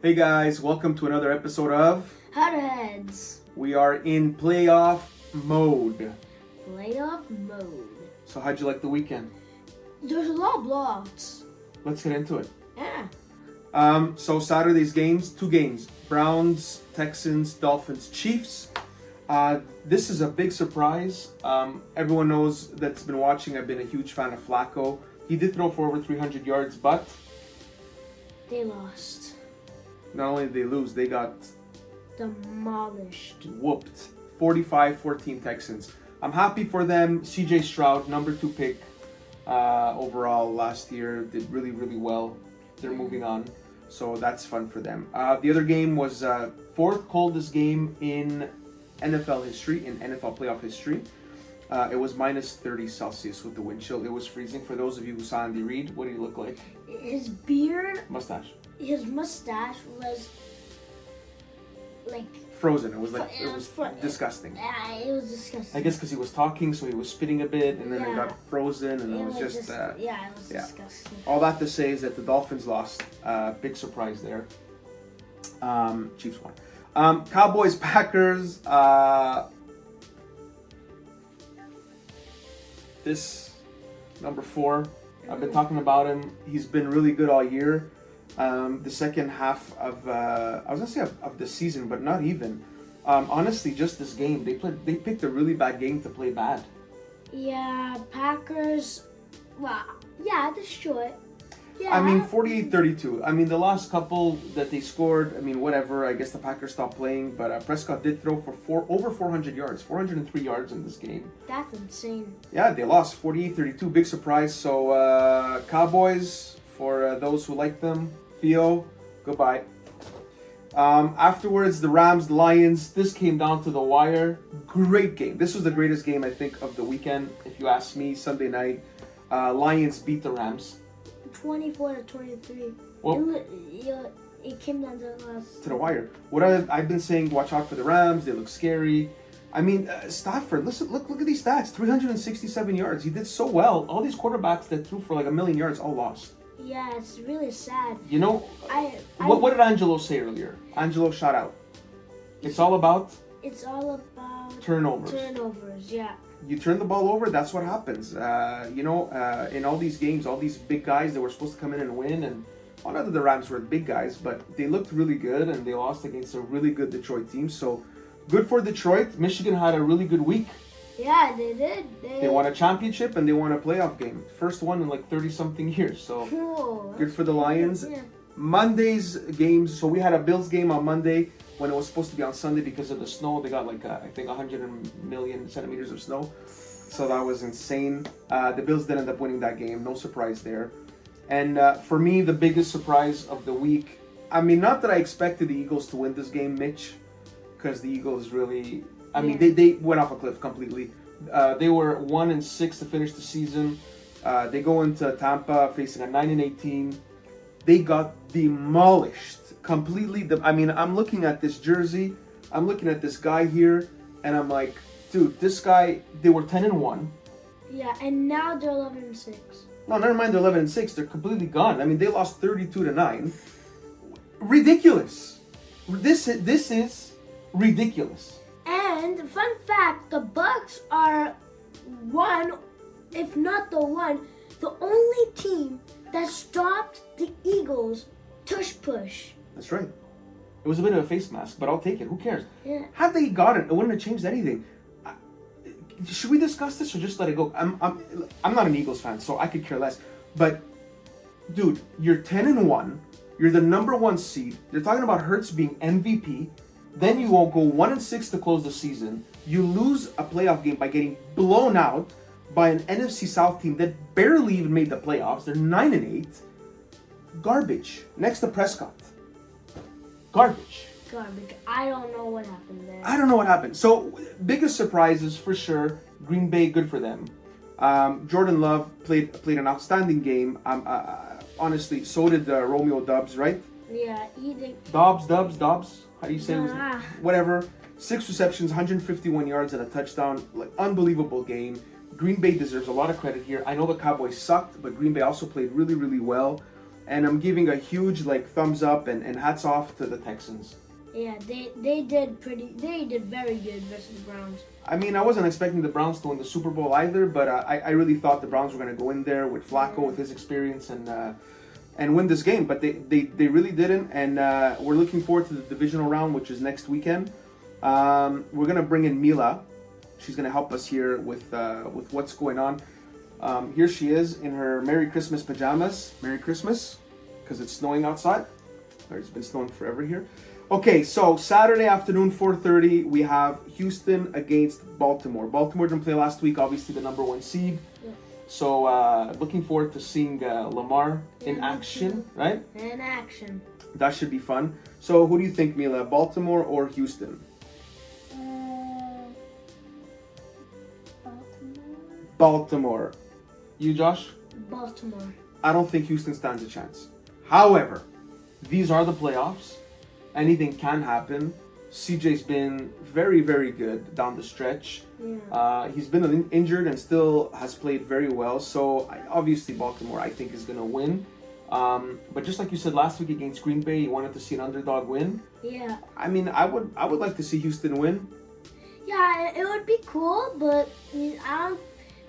Hey guys, welcome to another episode of Huddle Heads. We are in playoff mode. Playoff mode. So how'd you like the weekend? There's a lot of blocks. Let's get into it. Yeah. So Saturday's games, two games. Browns, Texans, Dolphins, Chiefs. This is a big surprise. Everyone knows that's been watching. I've been a huge fan of Flacco. He did throw for over 300 yards, but They lost. not only did they lose, they got Demolished. whooped. 45-14 Texans. I'm happy for them. CJ Stroud, number 2 pick overall last year, did really, really well. They're moving on, so that's fun for them. The other game was fourth coldest game in NFL history, in NFL playoff history. It was minus 30 Celsius with the wind chill. It was freezing. For those of you who saw Andy Reid, what did he look like? His beard, Mustache. his mustache was like Frozen. It was disgusting. Yeah, it was disgusting. I guess because he was talking, so he was spitting a bit, and then it Yeah. got frozen, and it was just it was disgusting. all that to say is that the Dolphins lost. Big surprise there. Chiefs won. Cowboys, Packers. This number 4. I've been talking about him. He's been really good all year. The second half of I was gonna say of the season, but not even. Honestly, just this game, they picked a really bad game to play bad. Yeah, Packers. Well, yeah, that's short. Yeah. I mean, 48-32. I mean, the last couple that they scored, I mean, whatever. I guess the Packers stopped playing, but Prescott did throw for over 400 yards, 403 yards in this game. That's insane. Yeah, they lost 48-32. Big surprise. So, Cowboys, for those who like them, Theo, goodbye. Afterwards, the Rams, Lions. This came down to the wire. Great game. This was the greatest game, I think, of the weekend, if you ask me. Sunday night, Lions beat the Rams. 24-23. Well, It came down to the last. to the wire. What I've been saying, watch out for the Rams. They look scary. I mean, Stafford, look at these stats. 367 yards. He did so well. All these quarterbacks that threw for like 1,000,000 yards all lost. Yeah, it's really sad. You know, what did Angelo say earlier? Angelo shout out. It's all about turnovers, yeah. You turn the ball over, that's what happens. In all these games, all these big guys that were supposed to come in and win, and well, not that the Rams were big guys, but they looked really good, and they lost against a really good Detroit team. So, good for Detroit. Michigan had a really good week. Yeah, they did. They won a championship, and they won a playoff game. First one in like 30-something years. So, cool. Good for the Lions. Yeah. Monday's games. So, we had a Bills game on Monday when it was supposed to be on Sunday because of the snow. They got like, I think, 100 million centimeters of snow. So that was insane. The Bills did end up winning that game. No surprise there. And for me, the biggest surprise of the week, I mean, not that I expected the Eagles to win this game, Mitch, because the Eagles really, they went off a cliff completely. They were 1-6 to finish the season. They go into Tampa facing a 9-8 team. They got demolished completely. I'm looking at this jersey. I'm looking at this guy here, and I'm like, dude, this guy. They were 10-1. Yeah, and now they're 11-6. No, never mind. They're 11-6. They're completely gone. I mean, they lost 32-9. Ridiculous. This is ridiculous. And fun fact: the Bucks are the only team that stopped the Eagles' tush push. That's right. It was a bit of a face mask, but I'll take it. Who cares? Yeah. Had they got it, it wouldn't have changed anything. Should we discuss this or just let it go? I'm not an Eagles fan, so I could care less. But, dude, you're 10-1. You're the number 1 seed. They're talking about Hurts being MVP. Then you won't go 1-6 to close the season. You lose a playoff game by getting blown out by an NFC South team that barely even made the playoffs. They're 9-8. Garbage. Next to Prescott. Garbage. I don't know what happened there. I don't know what happened. So, biggest surprises for sure. Green Bay, good for them. Jordan Love played an outstanding game. Honestly, so did Romeo Doubs, right? Yeah, he did. Dobbs. How do you say it? Nah. Whatever. 6 receptions, 151 yards, and a touchdown. Like, unbelievable game. Green Bay deserves a lot of credit here. I know the Cowboys sucked, but Green Bay also played really, really well. and I'm giving a huge like thumbs up and hats off to the Texans. Yeah, they did very good versus the Browns. I mean, I wasn't expecting the Browns to win the Super Bowl either, but I really thought the Browns were going to go in there with Flacco with his experience and win this game, but they really didn't, and we're looking forward to the Divisional Round, which is next weekend. We're going to bring in Mila. She's going to help us here with what's going on. Here she is in her Merry Christmas pajamas. Merry Christmas, because it's snowing outside. It's been snowing forever here. Okay, so Saturday afternoon, 4:30, we have Houston against Baltimore. Baltimore didn't play last week, obviously the number 1 seed. Yeah. So looking forward to seeing Lamar in action, right? In action. That should be fun. So who do you think, Mila, Baltimore or Houston? Baltimore. You, Josh? Baltimore. I don't think Houston stands a chance. However, these are the playoffs. Anything can happen. CJ's been very, very good down the stretch. Yeah. He's been injured and still has played very well. So obviously Baltimore, I think, is going to win. But just like you said last week against Green Bay, you wanted to see an underdog win. Yeah. I mean, I would like to see Houston win. Yeah, it would be cool, but they have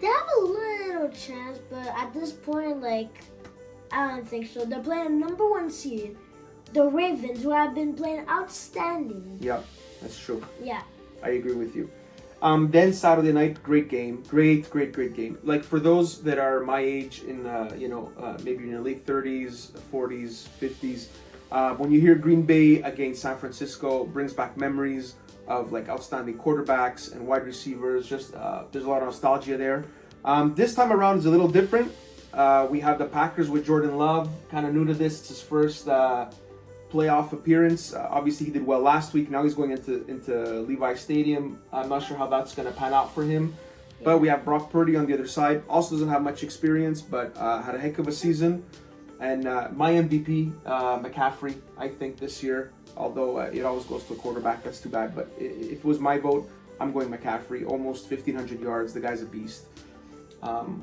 a little chance. But at this point, like, I don't think so. They're playing number 1 seed. The Ravens, who have been playing outstanding. Yeah, that's true. Yeah. I agree with you. Then Saturday night, great game. Great game. Like for those that are my age in, maybe in your late 30s, 40s, 50s, when you hear Green Bay against San Francisco, brings back memories of like outstanding quarterbacks and wide receivers. Just there's a lot of nostalgia there. This time around is a little different. We have the Packers with Jordan Love, kind of new to this. It's his first playoff appearance. Obviously, he did well last week. Now he's going into Levi Stadium. I'm not sure how that's going to pan out for him. But we have Brock Purdy on the other side. Also doesn't have much experience, but had a heck of a season. And my MVP, McCaffrey, I think this year. Although it always goes to a quarterback. That's too bad. But if it was my vote, I'm going McCaffrey. Almost 1,500 yards. The guy's a beast.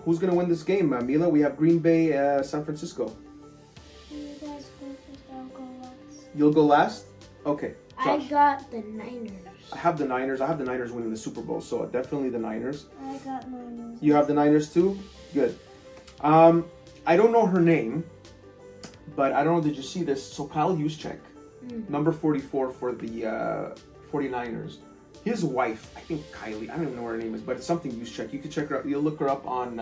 Who's going to win this game? Mila, we have Green Bay, San Francisco. You'll go last? Okay. Josh. I got the Niners. I have the Niners. I have the Niners winning the Super Bowl, so definitely the Niners. I got Niners. You have the Niners too? Good. I don't know her name, but I don't know, did you see this? So Kyle Juszczyk, number 44 for the 49ers. His wife, I think Kylie, I don't even know what her name is, but it's something Juszczyk. You can check her out. You'll look her up on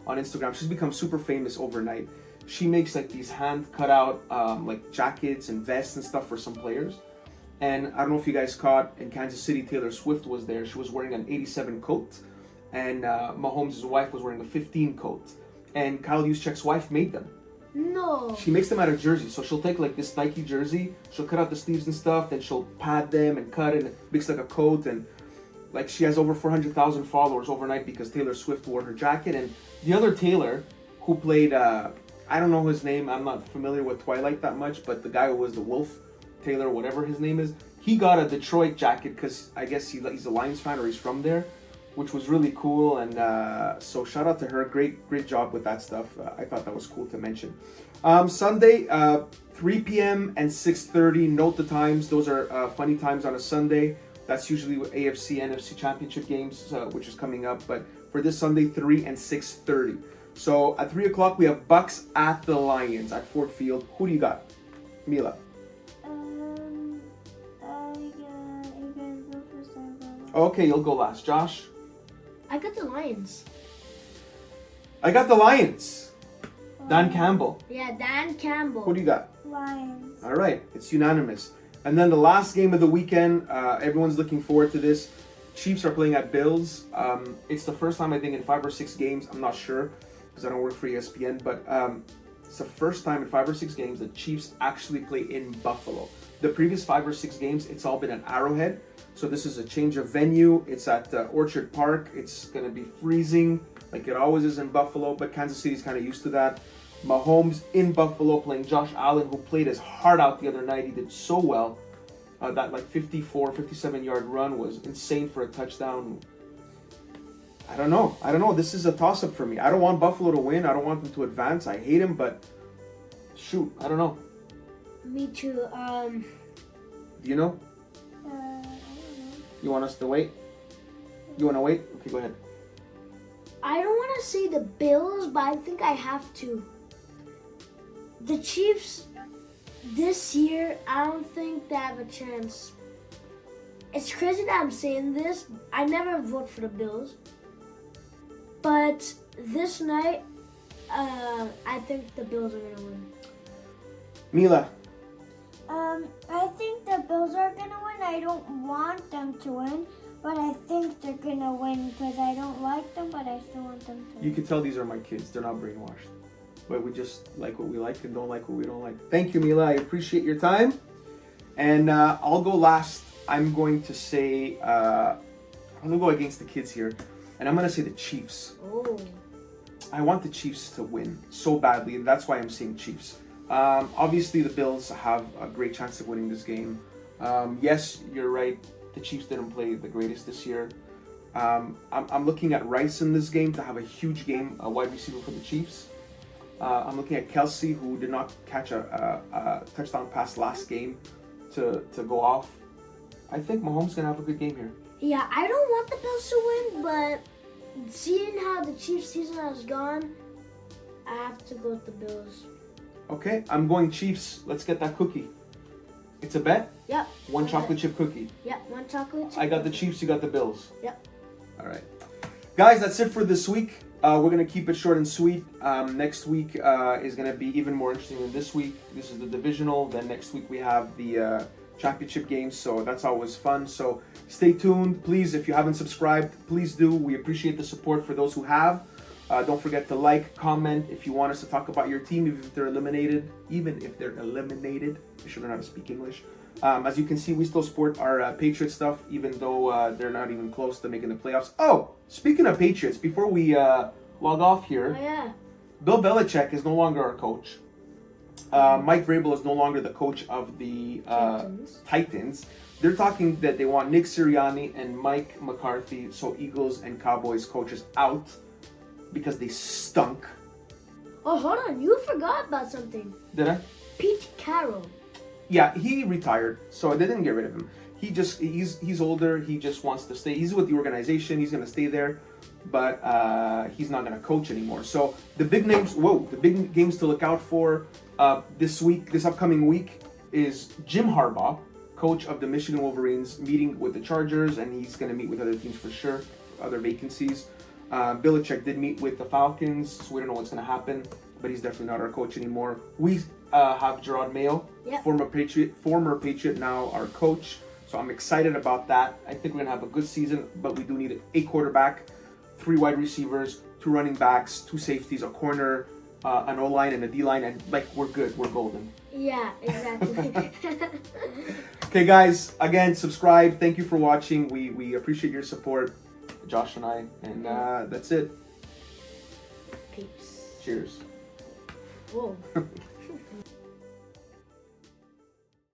Instagram. She's become super famous overnight. She makes like these hand cut out like jackets and vests and stuff for some players. And I don't know if you guys caught in Kansas City, Taylor Swift was there. She was wearing an 87 coat, and Mahomes' wife was wearing a 15 coat. And Kyle Juszczyk's wife made them. No. She makes them out of jersey. So she'll take like this Nike jersey, she'll cut out the sleeves and stuff, then she'll pad them and cut it and makes like a coat. And like she has over 400,000 followers overnight because Taylor Swift wore her jacket. And the other Taylor, who played I don't know his name. I'm not familiar with Twilight that much, but the guy who was the Wolf, Taylor, whatever his name is, he got a Detroit jacket because I guess he's a Lions fan or he's from there, which was really cool. And so shout out to her. Great job with that stuff. I thought that was cool to mention. Sunday, 3 p.m. and 6:30. Note the times. Those are funny times on a Sunday. That's usually AFC, NFC championship games, which is coming up. But for this Sunday, 3 and 6:30. So at 3 o'clock, we have Bucks at the Lions at Ford Field. Who do you got? Mila. Okay, you'll go last. Josh? I got the Lions. I got the Lions. Dan Campbell. Yeah, Dan Campbell. Who do you got? Lions. All right, it's unanimous. And then the last game of the weekend, everyone's looking forward to this. Chiefs are playing at Bills. It's the first time, I think, in 5 or 6 games. I'm not sure because I don't work for ESPN, but it's the first time in 5 or 6 games the Chiefs actually play in Buffalo. The previous 5 or 6 games, it's all been at Arrowhead. So this is a change of venue. It's at Orchard Park. It's going to be freezing like it always is in Buffalo, but Kansas City's kind of used to that. Mahomes in Buffalo playing Josh Allen, who played his heart out the other night. He did so well. That like 54, 57-yard run was insane for a touchdown. I don't know. This is a toss-up for me. I don't want Buffalo to win. I don't want them to advance. I hate him, but Shoot, I don't know. Me too. Do you know? I don't know. You want us to wait? You want to wait? Okay, go ahead. I don't want to say the Bills, but I think I have to. The Chiefs, this year, I don't think they have a chance. It's crazy that I'm saying this. I never vote for the Bills. But this night, I think the Bills are going to win. Mila. I think the Bills are gonna win. I don't want them to win, but I think they're gonna win because I don't like them, but I still want them to win. You can tell these are my kids. They're not brainwashed. But we just like what we like and don't like what we don't like. Thank you, Mila. I appreciate your time. And I'll go last. I'm going to say, I'm going to go against the kids here. And I'm going to say the Chiefs. Oh. I want the Chiefs to win so badly. And that's why I'm saying Chiefs. Obviously, the Bills have a great chance of winning this game. Yes, you're right. The Chiefs didn't play the greatest this year. I'm looking at Rice in this game to have a huge game, a wide receiver for the Chiefs. I'm looking at Kelsey, who did not catch a touchdown pass last game to go off. I think Mahomes going to have a good game here. Yeah, I don't want the Bills to win, but seeing how the Chiefs season has gone, I have to go with the Bills. Okay, I'm going Chiefs. Let's get that cookie. It's a bet? Yep. One chocolate chip cookie. Yep, one chocolate chip. I got the Chiefs, you got the Bills. Yep. All right. Guys, that's it for this week. We're going to keep it short and sweet. Next week is going to be even more interesting than this week. This is the divisional. Then next week we have the championship games. So that's always fun. So stay tuned. Please, if you haven't subscribed, please do. We appreciate the support for those who have. Don't forget to like, comment if you want us to talk about your team, even if they're eliminated. I should learn how to speak English. As you can see, we still sport our Patriot stuff, even though they're not even close to making the playoffs. Oh, speaking of Patriots, before we log off here, Oh, yeah. Bill Belichick is no longer our coach. Mike Vrabel is no longer the coach of the Titans. They're talking that they want Nick Sirianni and Mike McCarthy, so Eagles and Cowboys coaches, out because they stunk. Oh, hold on. You forgot about something. Did I? Pete Carroll. Yeah, he retired, so they didn't get rid of him. He's older. He just wants to stay. He's with the organization. He's gonna stay there, but he's not gonna coach anymore. So the big games to look out for this upcoming week is Jim Harbaugh, coach of the Michigan Wolverines, meeting with the Chargers, and he's gonna meet with other teams for sure, other vacancies. Belichick did meet with the Falcons, so we don't know what's gonna happen, but he's definitely not our coach anymore. We have Gerard Mayo, Yep. former Patriot, now our coach. So I'm excited about that. I think we're gonna have a good season, but we do need a quarterback, 3 wide receivers, 2 running backs, 2 safeties, a corner, an O-line and a D-line, and we're good. We're golden. Yeah, exactly. Okay, guys. Again, subscribe. Thank you for watching. We appreciate your support, Josh and I, and that's it. Peace. Cheers. Whoa.